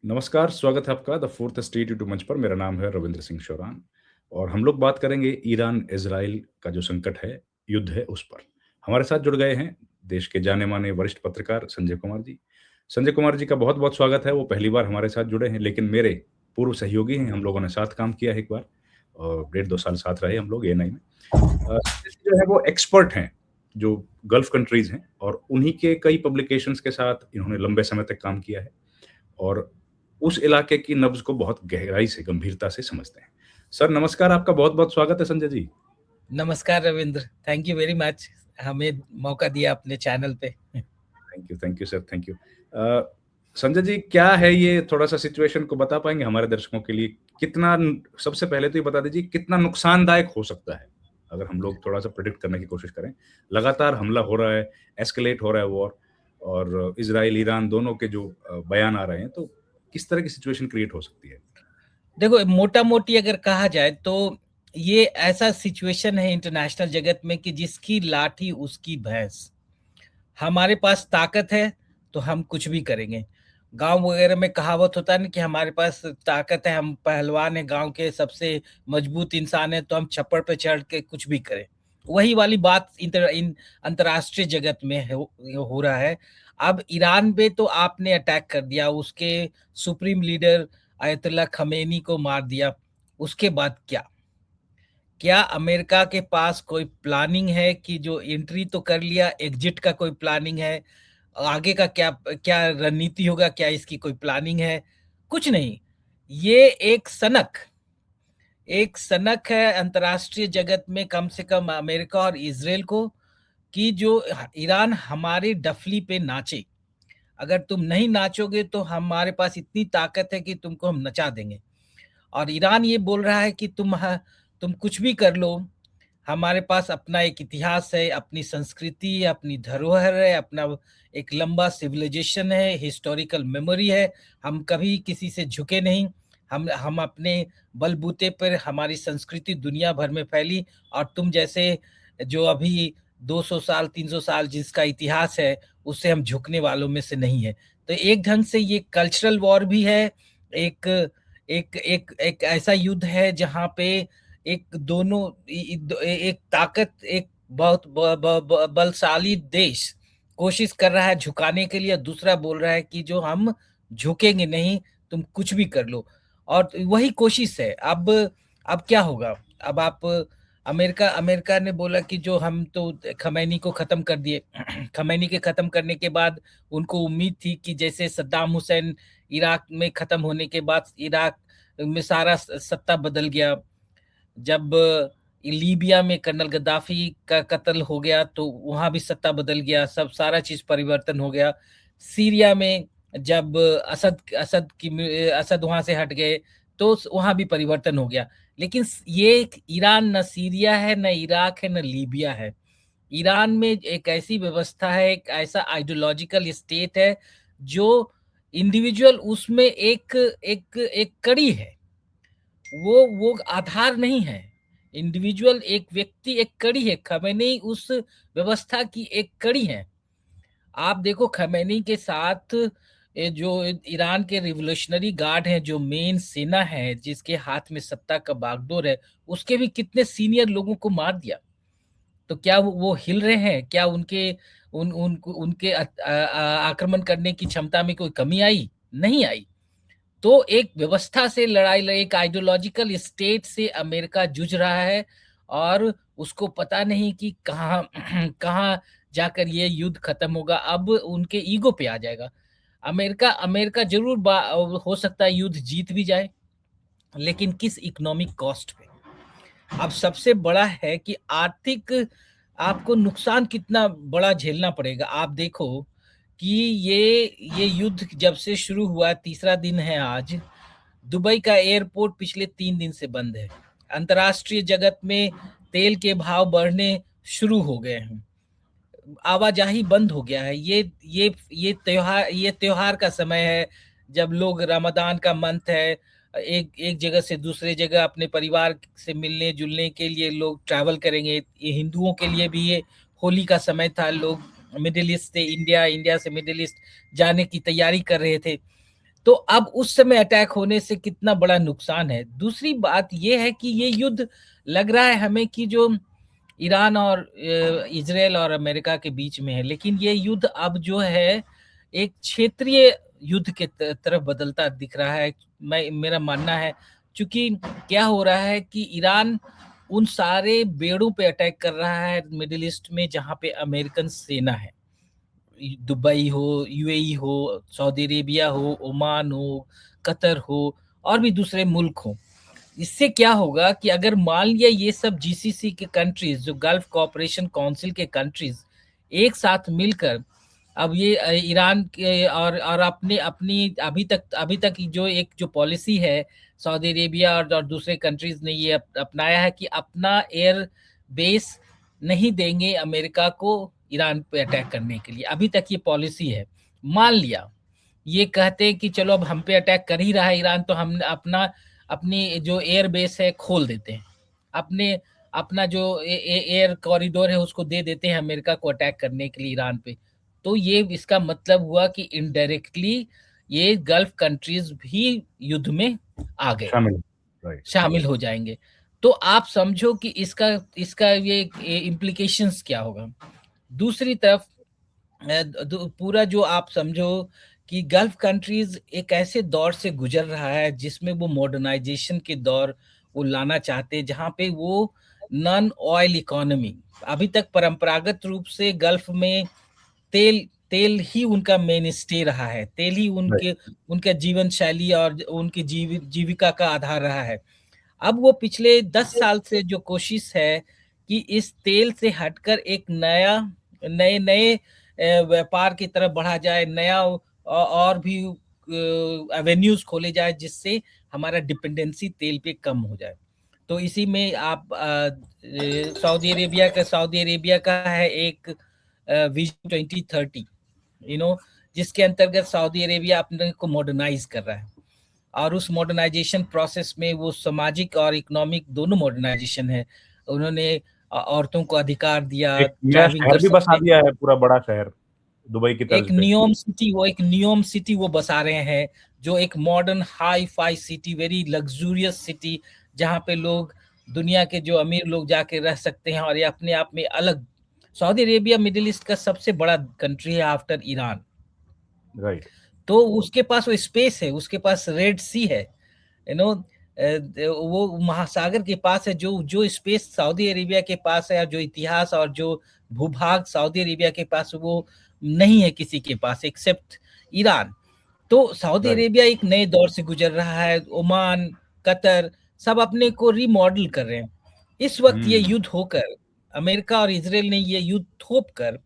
नमस्कार, स्वागत है आपका द फोर्थ स्टेट यूट्यूब मंच पर। मेरा नाम है रविंद्र सिंह शौरान और हम लोग बात करेंगे ईरान-इज़राइल का जो संकट है, युद्ध है उस पर। हमारे साथ जुड़ गए हैं देश के जाने-माने वरिष्ठ पत्रकार संजय कुमार जी। संजय कुमार जी का बहुत-बहुत स्वागत है, वो पहली बार हमारे साथ जुड़े हैं लेकिन मेरे पूर्व सहयोगी हैं, हम लोगों ने साथ काम किया है एक बार और डेढ़ 2 साल साथ रहे हम लोग एएनआई में। संजय जी जो है वो एक्सपर्ट हैं, जो गल्फ कंट्रीज़ हैं और उन्हीं के कई पब्लिकेशंस के साथ इन्होंने लंबे समय तक काम किया है। और उस इलाके की नब्ज़ को बहुत गहराई से, गंभीरता से समझते हैं। सर नमस्कार, आपका बहुत-बहुत स्वागत है संजय जी। नमस्कार Ravindra, thank you very much हमें मौका दिया अपने चैनल पे। Thank you sir, thank you. Sanjay ji क्या है ये थोड़ा-सा सिचुएशन को बता पाएँगे हमारे दर्शकों के लिए? कितना न सबसे पहले तो ये बता दीजिए कितना नुकसानदायक हो सकता है? अगर हम लोग थोड़ा-सा प्रेडिक्ट करने की कोशिश करें। लगातार हमला हो रहा है, एस्केलेट हो रहा है वॉर और इज़राइल, ईरान दोनों के जो बयान आ रहे हैं, तो किस तरह की सिचुएशन क्रिएट हो सकती है? देखो मोटा-मोटी अगर कहा जाए तो ये ऐसा सिचुएशन है इंटरनेशनल जगत में कि जिसकी लाठी उसकी भैंस। हमारे पास ताकत है तो हम कुछ भी करेंगे। गाँव वगैरह में कहावत होता है ना कि हमारे पास ताकत है, हम पहलवान हैं, गाँव के सबसे मजबूत इंसान हैं, तो हम छप्पड़ पे चढ़ के कुछ भी करें। वही वाली बात अंतर्राष्ट्रीय जगत में हो रहा है। अब ईरान पे तो आपने अटैक कर दिया, उसके सुप्रीम लीडर आयतुल्लाह खमेनी को मार दिया। उसके बाद क्या? क्या अमेरिका के पास कोई प्लानिंग है कि जो एंट्री तो कर लिया, एग्जिट का कोई प्लानिंग है? आगे का क्या क्या रणनीति होगा? क्या इसकी कोई प्लानिंग है? कुछ नहीं। ये एक सनक है अंतर्राष्ट्रीय जगत में, कम से कम अमेरिका और इज़राइल को, कि जो ईरान हमारी डफली पे नाचे। अगर तुम नहीं नाचोगे तो हमारे पास इतनी ताकत है कि तुमको हम नचा देंगे। और ईरान ये बोल रहा है कि तुम कुछ भी कर लो, हमारे पास अपना एक इतिहास है, अपनी संस्कृति है, अपनी धरोहर है, अपना एक लंबा सिविलाइजेशन है, हिस्टोरिकल मेमोरी है। हम कभी किसी से झुके नहीं। हम अपने बलबूते पर हमारी संस्कृति दुनिया भर में फैली, और तुम जैसे जो अभी 200 साल 300 साल जिसका इतिहास है, उससे हम झुकने वालों में से नहीं है। तो एक ढंग से ये कल्चरल वॉर भी है। एक एक एक एक ऐसा युद्ध है जहां पे एक दोनों एक ताकत, एक बहुत बलशाली देश कोशिश कर रहा है झुकाने के लिए, दूसरा बोल रहा है कि जो हम झुकेंगे नहीं, तुम कुछ भी कर लो। और वही कोशिश है। अब क्या होगा? अब आप अमेरिका अमेरिका ने बोला कि जो हम तो खमैनी को खत्म कर दिए। खमैनी के खत्म करने के बाद उनको उम्मीद थी कि जैसे सद्दाम हुसैन इराक में खत्म होने के बाद इराक में सारा सत्ता बदल गया। जब लीबिया में कर्नल गद्दाफी का कत्ल हो गया तो वहां भी सत्ता बदल गया, सब सारा चीज परिवर्तन हो गया। सीरिया में जब असद वहां से हट गए तो वहां भी परिवर्तन हो गया। लेकिन ये ईरान न सीरिया है, न इराक है, न लीबिया है। ईरान में एक ऐसी व्यवस्था है, एक ऐसा आइडियोलॉजिकल स्टेट है जो इंडिविजुअल उसमें एक एक एक कड़ी है। वो आधार नहीं है। इंडिविजुअल एक व्यक्ति एक कड़ी है। खमेनी उस व्यवस्था की एक कड़ी है। आप देखो खमेनी के साथ जो ईरान के रिवोल्यूशनरी गार्ड हैं, जो मेन सेना है जिसके हाथ में सत्ता का बागडोर है, उसके भी कितने सीनियर लोगों को मार दिया। तो क्या वो हिल रहे हैं? क्या उनके उन उनको उनके आक्रमण करने की क्षमता में कोई कमी आई? नहीं आई। तो एक व्यवस्था से लड़ाई, एक आइडियोलॉजिकल स्टेट से अमेरिका जूझ रहा है, और उसको पता नहीं कि कहाँ कहाँ जाकर ये युद्ध खत्म होगा। अब उनके ईगो पे आ जाएगा। अमेरिका अमेरिका जरूर हो सकता है युद्ध जीत भी जाए, लेकिन किस इकोनॉमिक कॉस्ट पे? अब सबसे बड़ा है कि आर्थिक आपको नुकसान कितना बड़ा झेलना पड़ेगा। आप देखो कि ये युद्ध जब से शुरू हुआ, तीसरा दिन है आज, दुबई का एयरपोर्ट पिछले 3 दिन से बंद है। अंतर्राष्ट्रीय जगत में तेल के भाव बढ़ने शुरू हो गए हैं। आवाजाही बंद हो गया है। ये त्योहार का समय है, जब लोग, रमजान का मंथ है, एक एक जगह से दूसरे जगह अपने परिवार से मिलने जुलने के लिए लोग ट्रैवल करेंगे। ये हिंदुओं के लिए भी ये होली का समय था। लोग मिडिल ईस्ट से इंडिया, इंडिया से मिडिल ईस्ट जाने की तैयारी कर रहे थे। तो अब उस समय अटैक होने से कितना बड़ा नुकसान है। दूसरी बात ये है कि ये युद्ध लग रहा है हमें कि जो ईरान और इजराइल और अमेरिका के बीच में है, लेकिन ये युद्ध अब जो है एक क्षेत्रीय युद्ध के तरफ बदलता दिख रहा है। मेरा मानना है, क्योंकि क्या हो रहा है कि ईरान उन सारे बेड़ों पे अटैक कर रहा है मिडिल ईस्ट में जहां पे अमेरिकन सेना है। दुबई हो, यूएई हो, सऊदी अरेबिया हो, ओमान हो, कतर हो और भी दूसरे मुल्क हो। इससे क्या होगा कि अगर मान लिया ये सब जीसीसी के कंट्रीज, जो गल्फ कोऑपरेशन काउंसिल के कंट्रीज एक साथ मिलकर अब ये ईरान के और अपने अपनी अभी तक जो एक जो पॉलिसी है सऊदी अरेबिया और दूसरे कंट्रीज ने ये अपनाया है कि अपना एयर बेस नहीं देंगे अमेरिका को ईरान पे अटैक करने के लिए। अभी तक ये पॉलिसी है। मान लिया ये कहते हैं कि चलो अब हम पे अटैक कर ही रहा है ईरान, तो हम अपनी जो एयर बेस है खोल देते हैं, अपने अपना जो एयर कॉरिडोर है उसको दे देते हैं अमेरिका को अटैक करने के लिए ईरान पे। तो ये इसका मतलब हुआ कि इनडायरेक्टली ये गल्फ कंट्रीज भी युद्ध में आ गए, शामिल, राइट। शामिल हो जाएंगे। तो आप समझो कि इसका इसका ये इम्प्लीकेशंस क्या होगा। दूसरी तरफ पूरा जो आप समझो कि गल्फ कंट्रीज एक ऐसे दौर से गुजर रहा है जिसमें वो मॉडर्नाइजेशन के दौर वो लाना चाहते हैं, जहां पे वो नॉन ऑयल इकोनॉमी, अभी तक परंपरागत रूप से गल्फ में तेल तेल ही उनका मेन स्टे रहा है, तेल ही राइट। उनका जीवन शैली और उनकी जीविका का आधार रहा है। अब वो पिछले 10 साल से जो कोशिश है कि इस तेल से हटकर एक नए नए व्यापार की तरफ बढ़ा जाए, नया और भी एवेन्यूज खोले जाए जिससे हमारा डिपेंडेंसी तेल पे कम हो जाए। तो इसी में आप सऊदी अरेबिया का है एक विजन 2030, जिसके अंतर्गत सऊदी अरेबिया अपने को मॉडर्नाइज कर रहा है, और उस मॉडर्नाइजेशन प्रोसेस में वो सामाजिक और इकोनॉमिक दोनों मॉडर्नाइजेशन है। उन्होंने औरतों को अधिकार दिया, एक नया ड्राइविंग शहर कर भी बसा सकते दिया हैं। है, पूरा बड़ा शहर, दुबई की तर्ज पे। एक नियोम सिटी वो बसा रहे हैं, जो एक modern hi fi city, very luxurious city, जहाँ पे लोग, दुनिया के जो अमीर लोग जाके रह सकते हैं, और ये अपने आप में अलग। सऊदी अरेबिया मिडिल ईस्ट का सबसे बड़ा कंट्री है आफ्टर ईरान। राइट। तो उसके पास वो स्पेस है, उसके पास रेड सी है, यू नो वो महासागर के पास है। जो जो स्पेस सऊदी अरेबिया के पास है, जो इतिहास और जो भूभाग सऊदी अरेबिया के पास, वो नहीं है किसी के पास एक्सेप्ट ईरान। तो सऊदी राइट। अरेबिया एक नए दौर से गुजर रहा है। ओमान, कतर सब अपने को रिमॉडल कर रहे हैं। इस वक्त ये युद्ध होकर, अमेरिका और इसराइल ने ये युद्ध थोप कर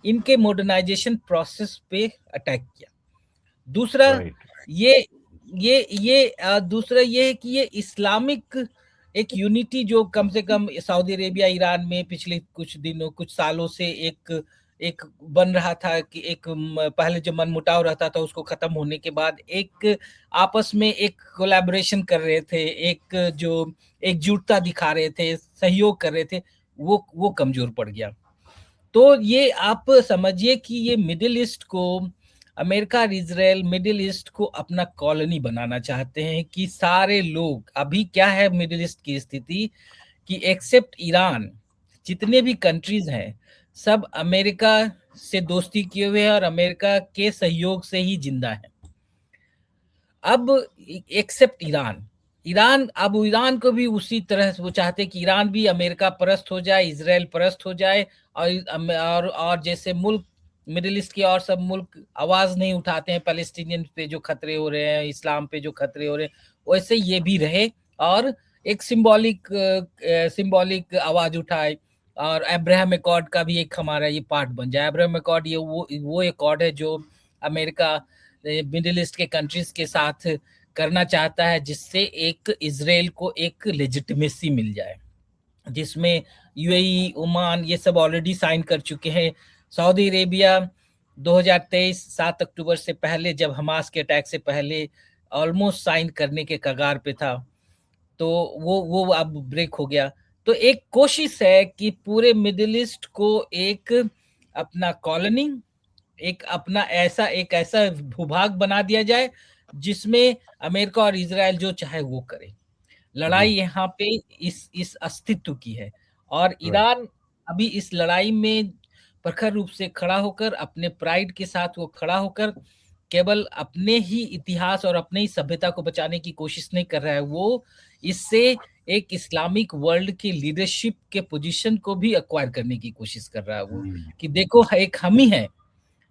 इनके मॉडर्नाइजेशन प्रोसेस पे अटैक किया। दूसरा राइट। ये दूसरा ये है कि ये इस्लामिक एक यूनिटी जो कम से कम सऊदी अरेबिया ईरान में पिछले कुछ सालों से एक एक बन रहा था, कि एक पहले जो मनमुटाव रहता था उसको खत्म होने के बाद एक आपस में एक कोलैबोरेशन कर रहे थे, एक जो एकजुटता दिखा रहे थे, सहयोग कर रहे थे, वो कमजोर पड़ गया। तो ये आप समझिए कि ये मिडिल ईस्ट को, अमेरिका और इजराइल मिडिल ईस्ट को अपना कॉलोनी बनाना चाहते हैं, कि सारे लोग, अभी क्या है मिडिल ईस्ट की स्थिति, कि एक्सेप्ट ईरान जितने भी कंट्रीज हैं सब अमेरिका से दोस्ती किए हुए हैं और अमेरिका के सहयोग से ही जिंदा है। अब एक्सेप्ट ईरान, अब ईरान को भी उसी तरह से वो चाहते कि ईरान भी अमेरिका परस्त हो जाए, इजराइल परस्त हो जाए, और जैसे मुल्क मिडिल ईस्ट के और सब मुल्क आवाज नहीं उठाते हैं पैलेस्टीनियन पे जो खतरे हो रहे हैं, इस्लाम पे जो खतरे हो रहे हैं, वैसे ये भी रहे और एक सिंबॉलिक आवाज उठाए, और अब्राहम एकॉर्ड का भी एक हमारा ये पार्ट बन जाए। अब्राहम एकॉर्ड ये वो एकॉर्ड है जो अमेरिका मिडिल ईस्ट के कंट्रीज के साथ करना चाहता है, जिससे एक इजराइल को एक लेजिटिमेसी मिल जाए, जिसमें यूएई, ओमान ये सब ऑलरेडी साइन कर चुके हैं। सऊदी अरेबिया 2023 7 अक्टूबर से पहले, जब हमास के अटैक से पहले ऑलमोस्ट साइन करने के कगार पे था, तो वो अब ब्रेक हो गया। तो एक कोशिश है कि पूरे मिडिल ईस्ट को एक अपना कॉलोनी, एक ऐसा भूभाग बना दिया जाए जिसमें अमेरिका और इज़राइल जो चाहे वो करे। लड़ाई जी, यहाँ पे इस अस्तित्व की है और राइट। ईरान अभी इस लड़ाई में प्रखर रूप से खड़ा होकर अपने प्राइड के साथ वो खड़ा होकर केवल अपने ही इतिहास और अपने ही सभ्यता को बचाने की कोशिश नहीं कर रहा है, वो इससे एक इस्लामिक वर्ल्ड की लीडरशिप के पोजीशन को भी एक्वायर करने की कोशिश कर रहा है वो, हुँ, कि देखो एक हम ही हैं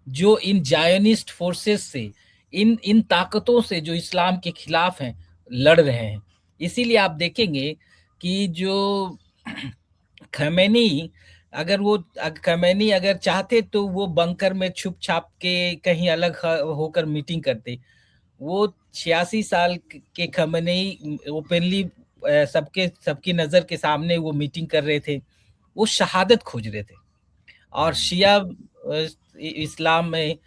जो इन जायोनिस्ट फोर्सेस से, इन इन ताकतों से जो इस्लाम के खिलाफ हैं, लड़ रहे हैं। इसीलिए आप देखेंगे कि जो खमेनी खमेनी अगर चाहते तो वो बंकर में छुप छाप के कहीं अलग होकर मीटिंग करते। वो 86 साल के खमेनी ओपनली सबके सबकी नजर के सामने वो मीटिंग कर रहे थे। वो शहादत खोज रहे थे और हुँ, शिया इस्लाम में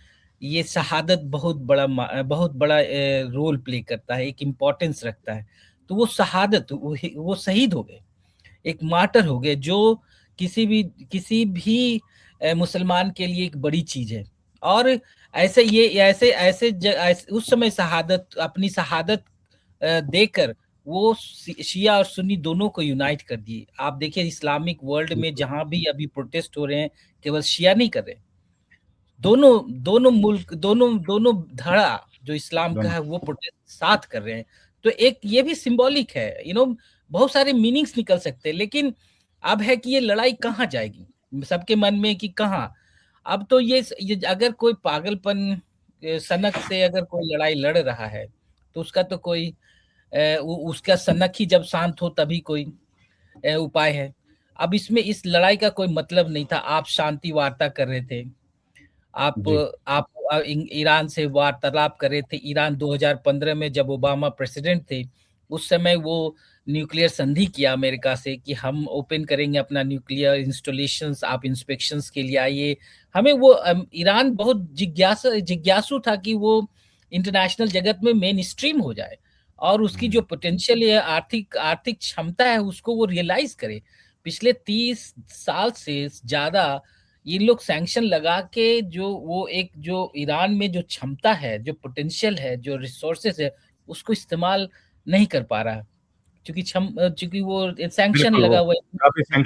ये शहादत बहुत बड़ा रोल प्ले करता है, एक इम्पोर्टेंस रखता है। तो वो शहादत वो शहीद हो गए, एक मार्टर हो गए, जो किसी भी मुसलमान के लिए एक बड़ी चीज है। और ऐसे ये उस समय शहादत अपनी शहादत देकर वो शिया और सुन्नी दोनों को यूनाइट कर दिए। आप देखिए इस्लामिक वर्ल्ड में बिल्कुल, जहां भी अभी प्रोटेस्ट हो रहे हैं, केवल शिया नहीं कर रहे, दोनों दोनों मुल्क दोनों दोनों धड़ा जो इस्लाम का दोनों है वो प्रोटेस्ट साथ कर रहे हैं। तो एक ये भी सिंबॉलिक है, बहुत सारे मीनिंग्स निकल सकते हैं, लेकिन अब है कि ये लड़ाई कहाँ जाएगी सबके मन में कि कहाँ। अब तो ये अगर कोई पागलपन सनक से अगर कोई लड़ाई लड़ रहा है तो उसका तो कोई उसका सनक ही जब शांत हो तभी कोई उपाय है। अब इसमें इस लड़ाई का कोई मतलब नहीं था। आप शांति वार्ता कर रहे थे, आप जी, आप ईरान से वार्तालाप कर रहे थे। ईरान 2015 में जब ओबामा प्रेसिडेंट थे, उस समय वो न्यूक्लियर संधि किया अमेरिका से कि हम ओपन करेंगे अपना न्यूक्लियर इंस्टॉलेशंस, आप इंस्पेक्शंस के लिए आइए। हमें वो ईरान बहुत जिज्ञासु था कि वो इंटरनेशनल जगत में मेन स्ट्रीम हो जाए और उसकी जो हुँ, पोटेंशियल है, आर्थिक आर्थिक क्षमता है, उसको वो रियलाइज करे। पिछले 30 साल से ज्यादा ये लोग सैंक्शन लगा के जो ईरान में जो क्षमता है, जो पोटेंशियल है, जो रिसोर्सेज है, उसको इस्तेमाल नहीं कर पा रहा है। क्योंकि वो सैंक्शन बिल्कुल वो लगा हुआ है। काफ़ी